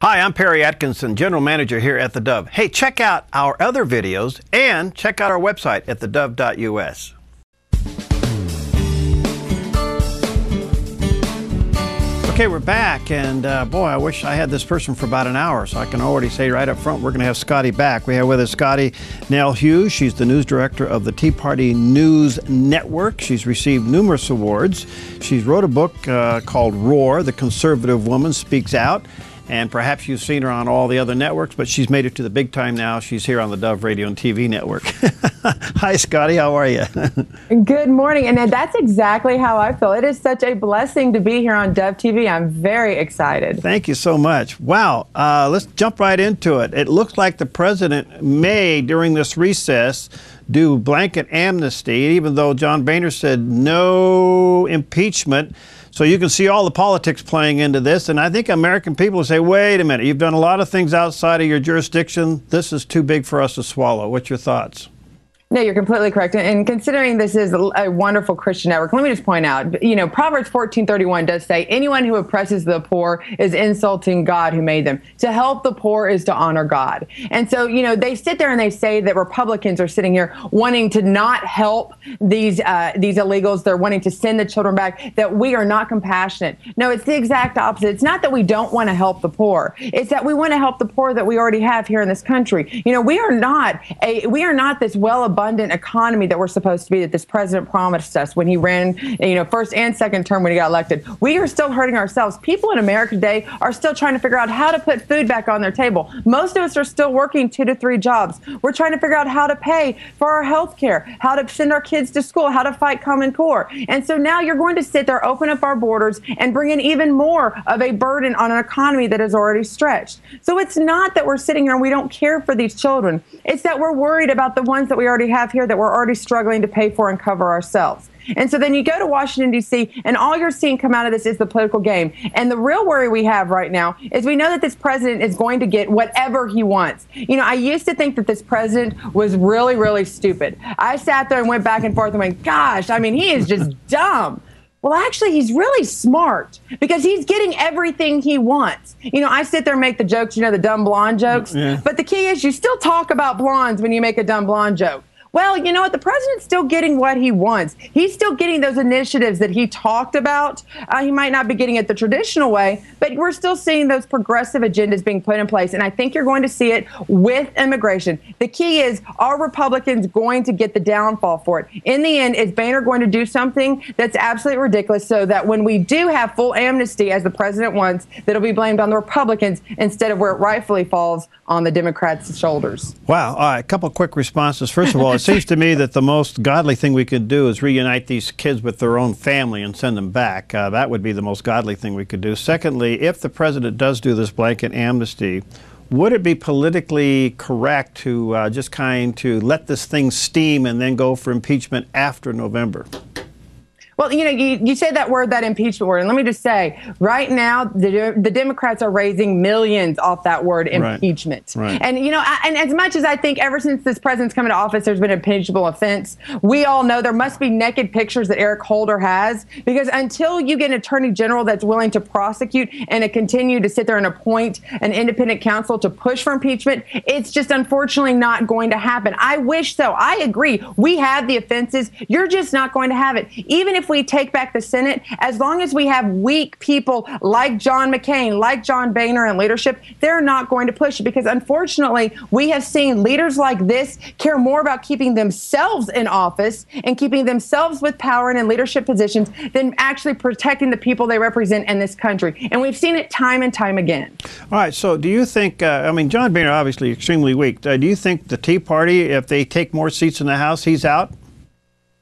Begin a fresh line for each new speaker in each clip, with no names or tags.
Hi, I'm Perry Atkinson, General Manager here at theDove. Hey, check out our other videos and check out our website at theDove.us. Okay, we're back, and boy, I wish I had this person for about an hour, so I can already say right up front we're going to have Scottie back. We have with us Scottie Nell Hughes. She's the news director of the Tea Party News Network. She's received numerous awards. She's wrote a book called Roar, The Conservative Woman Speaks Out. And perhaps you've seen her on all the other networks, but she's made it to the big time now. She's here on the Dove Radio and TV network. Hi, Scottie. How are you?
Good morning. And that's exactly how I feel. It is such a blessing to be here on Dove TV. I'm very excited.
Thank you so much. Wow. Let's jump right into it. It looks like the president may, during this recess, do blanket amnesty, even though John Boehner said no impeachment. So you can see all the politics playing into this. And I think American people will say, wait a minute, you've done a lot of things outside of your jurisdiction. This is too big for us to swallow. What's your thoughts?
No, you're completely correct. And considering this is a wonderful Christian network, let me just point out, you know, Proverbs 14:31 does say, anyone who oppresses the poor is insulting God who made them. To help the poor is to honor God. And so, you know, they sit there and they say that Republicans are sitting here wanting to not help these illegals. They're wanting to send the children back, that we are not compassionate. No, it's the exact opposite. It's not that we don't want to help the poor. It's that we want to help the poor that we already have here in this country. You know, we are not this well-abundant economy that we're supposed to be, that this president promised us when he ran, you know, first and second term when he got elected. We are still hurting ourselves. People in America today are still trying to figure out how to put food back on their table. Most of us are still working 2 to 3 jobs. We're trying to figure out how to pay for our health care, how to send our kids to school, how to fight Common Core. And so now you're going to sit there, open up our borders, and bring in even more of a burden on an economy that is already stretched. So it's not that we're sitting here and we don't care for these children. It's that we're worried about the ones that we already have here that we're already struggling to pay for and cover ourselves. And so then you go to Washington, D.C., and all you're seeing come out of this is the political game. And the real worry we have right now is we know that this president is going to get whatever he wants. You know, I used to think that this president was really, really stupid. I sat there and went back and forth and went, gosh, I mean, he is just dumb. Well, actually, he's really smart because he's getting everything he wants. You know, I sit there and make the jokes, you know, the dumb blonde jokes. Yeah. But the key is you still talk about blondes when you make a dumb blonde joke. Well, you know what? The president's still getting what he wants. He's still getting those initiatives that he talked about. He might not be getting it the traditional way, but we're still seeing those progressive agendas being put in place. And I think you're going to see it with immigration. The key is, are Republicans going to get the downfall for it? In the end, is Boehner going to do something that's absolutely ridiculous so that when we do have full amnesty, as the president wants, that'll be blamed on the Republicans instead of where it rightfully falls on the Democrats' shoulders?
Wow. All right. A couple of quick responses. First of all, it seems to me that the most godly thing we could do is reunite these kids with their own family and send them back. That would be the most godly thing we could do. Secondly, if the president does do this blanket amnesty, would it be politically correct to just to let this thing steam and then go for impeachment after November?
Well, you know, you say that word, that impeachment word, and let me just say, right now, the Democrats are raising millions off that word, impeachment. Right. And, you know, and as much as I think ever since this president's come into office, there's been an impeachable offense, we all know there must be naked pictures that Eric Holder has, because until you get an attorney general that's willing to prosecute and to continue to sit there and appoint an independent counsel to push for impeachment, it's just unfortunately not going to happen. I wish so. I agree. We have the offenses. You're just not going to have it. Even if we take back the Senate, as long as we have weak people like John McCain, like John Boehner in leadership, they're not going to push it, because unfortunately we have seen leaders like this care more about keeping themselves in office and keeping themselves with power and in leadership positions than actually protecting the people they represent in this country. And we've seen it time and time again.
All right. So do you think, I mean, John Boehner obviously extremely weak. Do you think the Tea Party, if they take more seats in the House, he's out?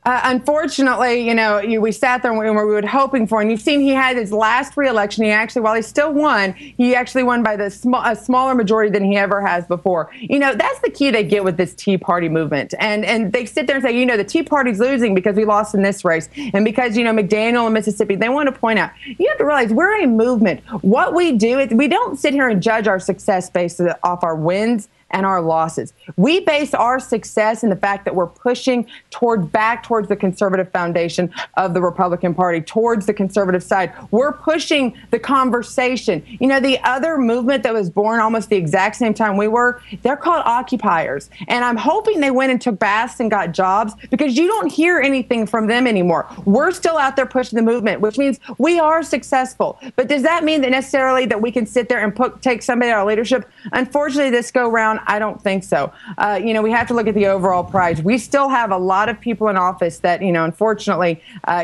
Unfortunately, you know, we sat there and we were hoping for, and you've seen he had his last re-election. He actually, while he still won, he actually won by a smaller majority than he ever has before. You know, that's the key they get with this Tea Party movement. And they sit there and say, you know, the Tea Party's losing because we lost in this race. And because, you know, McDaniel in Mississippi, they want to point out, you have to realize we're a movement. What we do is we don't sit here and judge our success based off our wins and our losses. We base our success in the fact that we're pushing back towards the conservative foundation of the Republican Party, towards the conservative side. We're pushing the conversation. You know, the other movement that was born almost the exact same time we were, they're called occupiers. And I'm hoping they went and took baths and got jobs, because you don't hear anything from them anymore. We're still out there pushing the movement, which means we are successful. But does that mean that necessarily that we can sit there and take somebody out of leadership? Unfortunately, this go round, I don't think so. You know, we have to look at the overall prize. We still have a lot of people in office that, you know, unfortunately,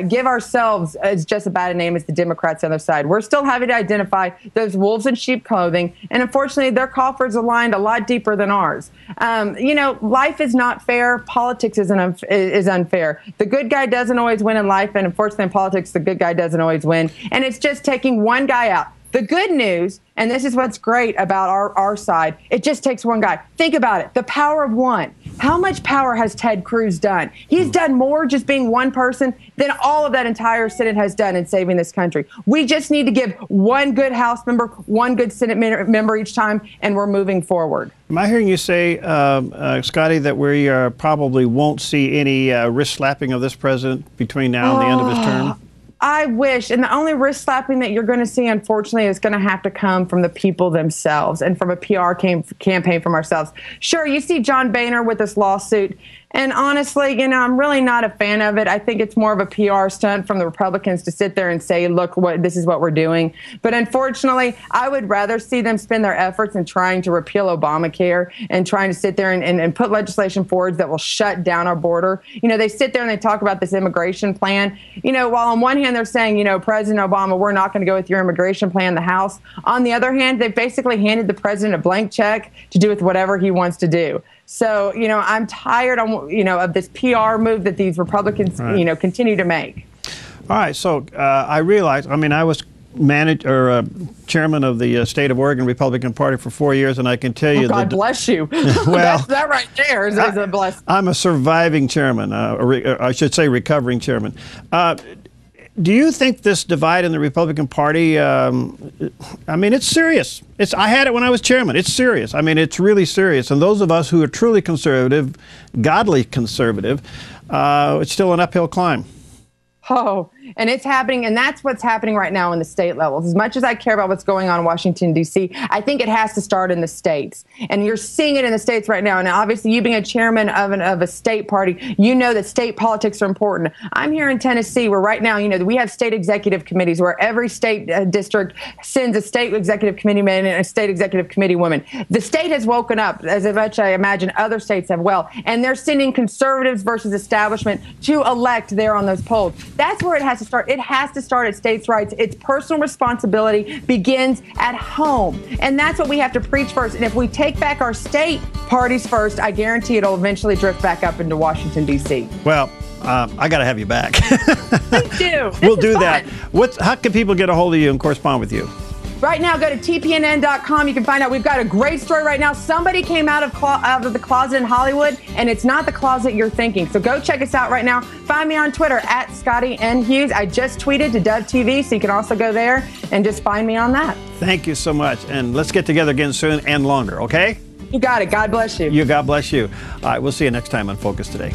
give ourselves as just as bad a name as the Democrats on the other side. We're still having to identify those wolves in sheep clothing, and unfortunately, their coffers are lined a lot deeper than ours. You know, life is not fair. Politics is unfair. The good guy doesn't always win in life, and unfortunately, in politics, the good guy doesn't always win. And it's just taking one guy out. The good news, and this is what's great about our side, it just takes one guy. Think about it. The power of one. How much power has Ted Cruz done? He's done more just being one person than all of that entire Senate has done in saving this country. We just need to give one good House member, one good Senate member each time, and we're moving forward.
Am I hearing you say, Scottie, that we probably won't see any wrist slapping of this president between now and the end of his term?
I wish. And the only wrist slapping that you're going to see, unfortunately, is going to have to come from the people themselves and from a PR campaign from ourselves. Sure, you see John Boehner with this lawsuit. And honestly, you know, I'm really not a fan of it. I think it's more of a PR stunt from the Republicans to sit there and say, look, this is what we're doing. But unfortunately, I would rather see them spend their efforts in trying to repeal Obamacare and trying to sit there and put legislation forward that will shut down our border. You know, they sit there and they talk about this immigration plan. You know, while on one hand they're saying, you know, President Obama, we're not going to go with your immigration plan in the House. On the other hand, they've basically handed the president a blank check to do with whatever he wants to do. So, you know, I'm tired, of this PR move that these Republicans,
right,
you know, continue to make.
All right. So I realized, I mean, I was chairman of the state of Oregon Republican Party for 4 years, and I can tell you
God bless you.
Well,
that right there is a blessing.
I'm a surviving chairman, I should say recovering chairman. Do you think this divide in the Republican Party, I mean, it's serious. I had it when I was chairman. It's serious. I mean, it's really serious. And those of us who are truly conservative, godly conservative, it's still an uphill climb.
Oh, and it's happening, and that's what's happening right now in the state levels. As much as I care about what's going on in Washington, D.C., I think it has to start in the states. And you're seeing it in the states right now. And obviously, you being a chairman of a state party, you know that state politics are important. I'm here in Tennessee where right now, you know, we have state executive committees where every state district sends a state executive committee man and a state executive committee woman. The state has woken up, as much I imagine other states have well, and they're sending conservatives versus establishment to elect there on those polls. That's where it has to start. It has to start at states' rights. Its personal responsibility begins at home. And that's what we have to preach first. And if we take back our state parties first, I guarantee it'll eventually drift back up into Washington, D.C.
Well, I got to have you back.
Please do.
We'll do that. How can people get a hold of you and correspond with you?
Right now, go to tpnn.com. You can find out. We've got a great story right now. Somebody came out of the closet in Hollywood, and it's not the closet you're thinking. So go check us out right now. Find me on Twitter at Scottie Nell Hughes. I just tweeted to Dove TV, so you can also go there and just find me on that.
Thank you so much. And let's get together again soon and longer, okay?
You got it. God bless you.
God bless you. All right, we'll see you next time on Focus Today.